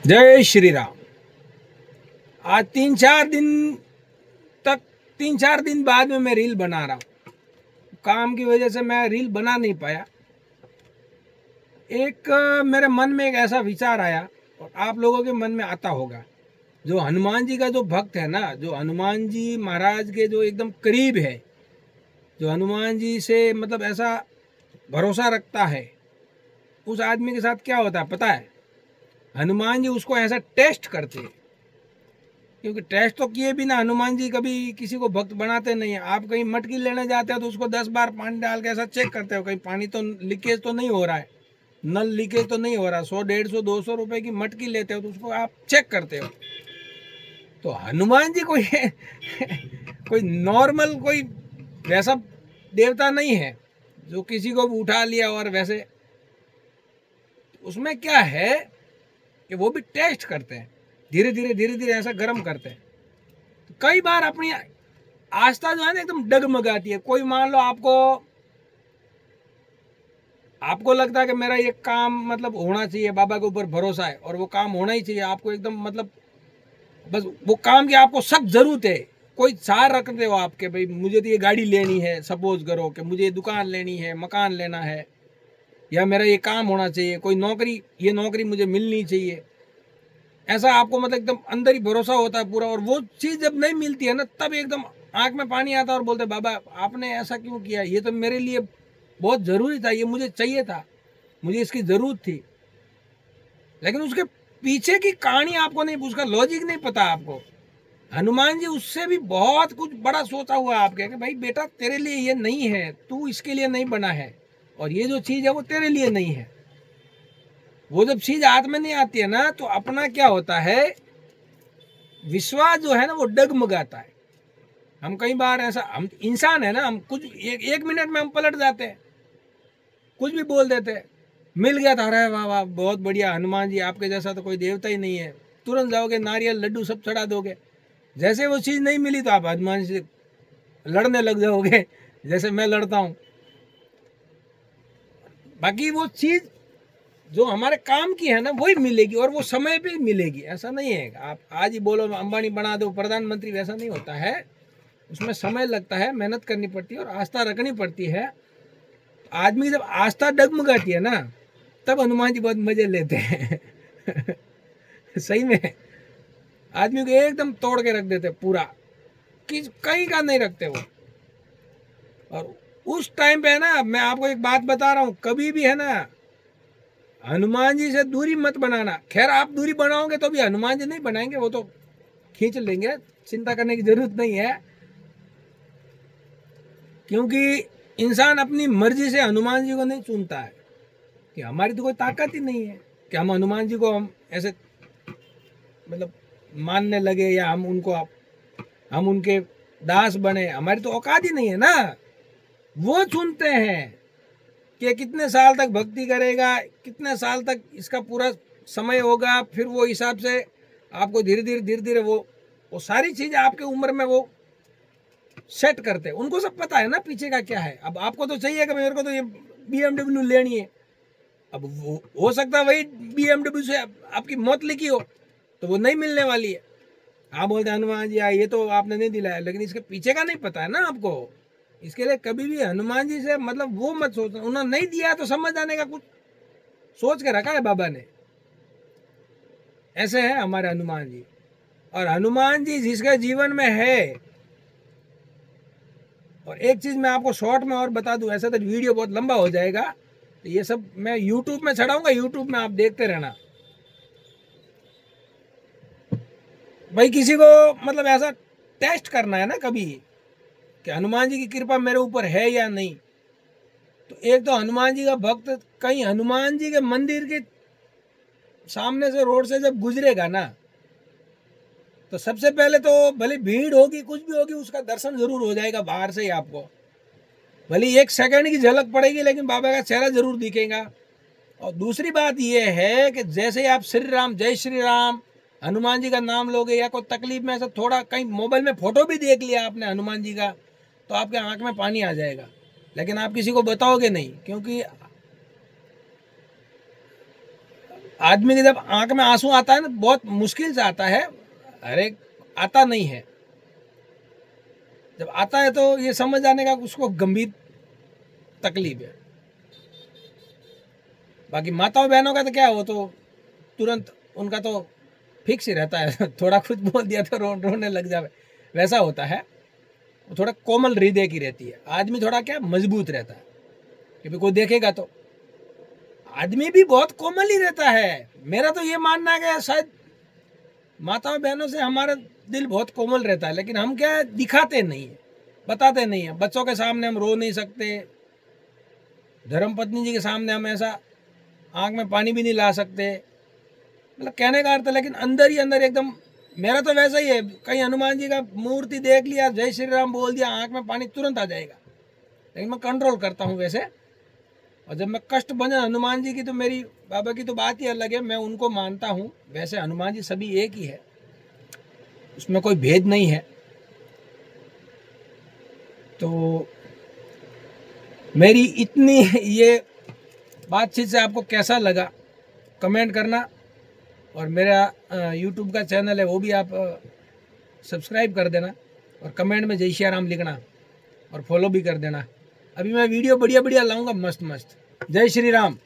जय श्री राम। आज 3-4 दिन बाद में मैं रील बना रहा हूँ। काम की वजह से मैं रील बना नहीं पाया। मेरे मन में एक ऐसा विचार आया और आप लोगों के मन में आता होगा। जो हनुमान जी का जो भक्त है ना, जो हनुमान जी महाराज के जो एकदम करीब है, जो हनुमान जी से मतलब ऐसा भरोसा रखता है, उस आदमी के साथ क्या होता है पता है? हनुमान जी उसको ऐसा टेस्ट करते हैं, क्योंकि टेस्ट तो किए बिना हनुमान जी कभी किसी को भक्त बनाते नहीं है। आप कहीं मटकी लेने जाते हो तो उसको 10 बार पानी डाल के ऐसा चेक करते हो, कहीं पानी तो लीकेज तो नहीं हो रहा है, नल लीकेज तो नहीं हो रहा। 100, 150, 200 रुपए की मटकी लेते हो तो उसको आप चेक करते हो। तो हनुमान जी कोई कोई नॉर्मल कोई वैसा देवता नहीं है जो किसी को भी उठा लिया और वैसे। उसमें क्या है कि वो भी टेस्ट करते हैं, धीरे धीरे ऐसा गर्म करते हैं। तो कई बार अपनी आस्था जो है ना एकदम डगमगाती है। कोई मान लो आपको लगता है कि मेरा ये काम मतलब होना चाहिए, बाबा के ऊपर भरोसा है और वो काम होना ही चाहिए। आपको एकदम मतलब बस वो काम की आपको सख्त जरूरत है। कोई सार रखते हो आपके, भाई मुझे तो ये गाड़ी लेनी है, सपोज करो कि मुझे दुकान लेनी है, मकान लेना है, या मेरा ये काम होना चाहिए, कोई नौकरी, ये नौकरी मुझे मिलनी चाहिए। ऐसा आपको मतलब एकदम अंदर ही भरोसा होता है पूरा। और वो चीज़ जब नहीं मिलती है ना, तब एकदम आंख में पानी आता है और बोलते बाबा आपने ऐसा क्यों किया, ये तो मेरे लिए बहुत ज़रूरी था, ये मुझे चाहिए था, मुझे इसकी ज़रूरत थी। लेकिन उसके पीछे की कहानी आपको नहीं, उसका लॉजिक नहीं पता आपको। हनुमान जी उससे भी बहुत कुछ बड़ा सोचा हुआ आपके कि भाई बेटा तेरे लिए ये नहीं है, तू इसके लिए नहीं बना है, और ये जो चीज़ है वो तेरे लिए नहीं है। वो जब चीज़ हाथ में नहीं आती है ना, तो अपना क्या होता है, विश्वास जो है ना वो डगमगाता है। हम कई बार ऐसा, हम इंसान है ना, हम कुछ एक मिनट में हम पलट जाते हैं, कुछ भी बोल देते हैं। मिल गया था, अरे वाह वाह बहुत बढ़िया, हनुमान जी आपके जैसा तो कोई देवता ही नहीं है, तुरंत जाओगे नारियल लड्डू सब चढ़ा दोगे। जैसे वो चीज़ नहीं मिली तो आप हनुमान जी से लड़ने लग जाओगे, जैसे मैं लड़ता हूँ। बाकी वो चीज़ जो हमारे काम की है ना वही मिलेगी, और वो समय पे मिलेगी। ऐसा नहीं है आप आज ही बोलो अंबानी बना दो प्रधानमंत्री, वैसा नहीं होता है। उसमें समय लगता है, मेहनत करनी पड़ती है और आस्था रखनी पड़ती है। आदमी जब आस्था डगमगाती है ना, तब हनुमान जी बहुत मजे लेते हैं सही में आदमी को एकदम तोड़ के रख देते पूरा, कि कहीं का नहीं रखते वो। और उस टाइम पे है ना, मैं आपको एक बात बता रहा हूँ, कभी भी है ना हनुमान जी से दूरी मत बनाना। खैर आप दूरी बनाओगे तो भी हनुमान जी नहीं बनाएंगे, वो तो खींच लेंगे, चिंता करने की जरूरत नहीं है। क्योंकि इंसान अपनी मर्जी से हनुमान जी को नहीं चुनता है, कि हमारी तो कोई ताकत ही नहीं है कि हम हनुमान जी को हम ऐसे मतलब मानने लगे, या हम उनके दास बने। हमारी तो औकात ही नहीं है ना। वो चुनते हैं कि कितने साल तक भक्ति करेगा, कितने साल तक इसका पूरा समय होगा, फिर वो हिसाब से आपको धीरे धीरे वो सारी चीज़ें आपके उम्र में वो सेट करते हैं। उनको सब पता है ना पीछे का क्या है। अब आपको तो चाहिए कि मेरे को तो ये BMW लेनी है। अब वो हो सकता है वही BMW से आपकी मौत लिखी हो, तो वो नहीं मिलने वाली है। आप बोलते हैं हनुमान जी ये तो आपने नहीं दिलाया, लेकिन इसके पीछे का नहीं पता है ना आपको। इसके लिए कभी भी हनुमान जी से मतलब वो मत सोचना, उन्होंने नहीं दिया तो समझ जाने का, कुछ सोच के रखा है बाबा ने। ऐसे है हमारे हनुमान जी। और हनुमान जी जिसके जीवन में है, और एक चीज़ मैं आपको शॉर्ट में और बता दूं, ऐसा तो वीडियो बहुत लंबा हो जाएगा, तो ये सब मैं यूट्यूब में चढ़ाऊंगा, यूट्यूब में आप देखते रहना। भाई किसी को मतलब ऐसा टेस्ट करना है ना कभी, कि हनुमान जी की कृपा मेरे ऊपर है या नहीं। तो एक तो हनुमान जी का भक्त कहीं हनुमान जी के मंदिर के सामने से रोड से जब गुजरेगा ना, तो सबसे पहले तो भले भीड़ होगी कुछ भी होगी, उसका दर्शन जरूर हो जाएगा बाहर से ही आपको। भले 1 सेकंड की झलक पड़ेगी, लेकिन बाबा का चेहरा जरूर दिखेगा। और दूसरी बात यह है कि जैसे आप श्री राम, जय श्री राम, हनुमान जी का नाम लोगे, या कोई तकलीफ में ऐसा थोड़ा कहीं मोबाइल में फोटो भी देख लिया आपने हनुमान जी का, तो आपके आंख में पानी आ जाएगा। लेकिन आप किसी को बताओगे नहीं, क्योंकि आदमी के जब आंख में आंसू आता है ना, बहुत मुश्किल से आता है, अरे आता नहीं है, जब आता है तो ये समझ आने का उसको गंभीर तकलीफ है। बाकी माताओं बहनों का तो क्या, वो तो तुरंत उनका तो फिक्स ही रहता है थोड़ा कुछ बोल दिया तो रोने लग जावे, वैसा होता है। वो थोड़ा कोमल हृदय की रहती है, आदमी थोड़ा क्या मजबूत रहता है, क्योंकि कोई देखेगा तो। आदमी भी बहुत कोमल ही रहता है, मेरा तो ये मानना है कि शायद माताओं बहनों से हमारा दिल बहुत कोमल रहता है, लेकिन हम क्या है, दिखाते नहीं है, बताते नहीं है। बच्चों के सामने हम रो नहीं सकते, धर्मपत्नी जी के सामने हम ऐसा आंख में पानी भी नहीं ला सकते, मतलब कहने का अर्थ है। लेकिन अंदर ही अंदर एकदम मेरा तो वैसा ही है, कहीं हनुमान जी का मूर्ति देख लिया, जय श्री राम बोल दिया, आंख में पानी तुरंत आ जाएगा, लेकिन मैं कंट्रोल करता हूँ वैसे। और जब मैं कष्ट भंजन हनुमान जी की, तो मेरी बाबा की तो बात ही अलग है, मैं उनको मानता हूँ। वैसे हनुमान जी सभी एक ही है, उसमें कोई भेद नहीं है। तो मेरी इतनी ये बातचीत से आपको कैसा लगा कमेंट करना, और मेरा यूट्यूब का चैनल है वो भी आप सब्सक्राइब कर देना, और कमेंट में जय श्री राम लिखना, और फॉलो भी कर देना। अभी मैं वीडियो बढ़िया बढ़िया लाऊंगा, मस्त मस्त। जय श्री राम।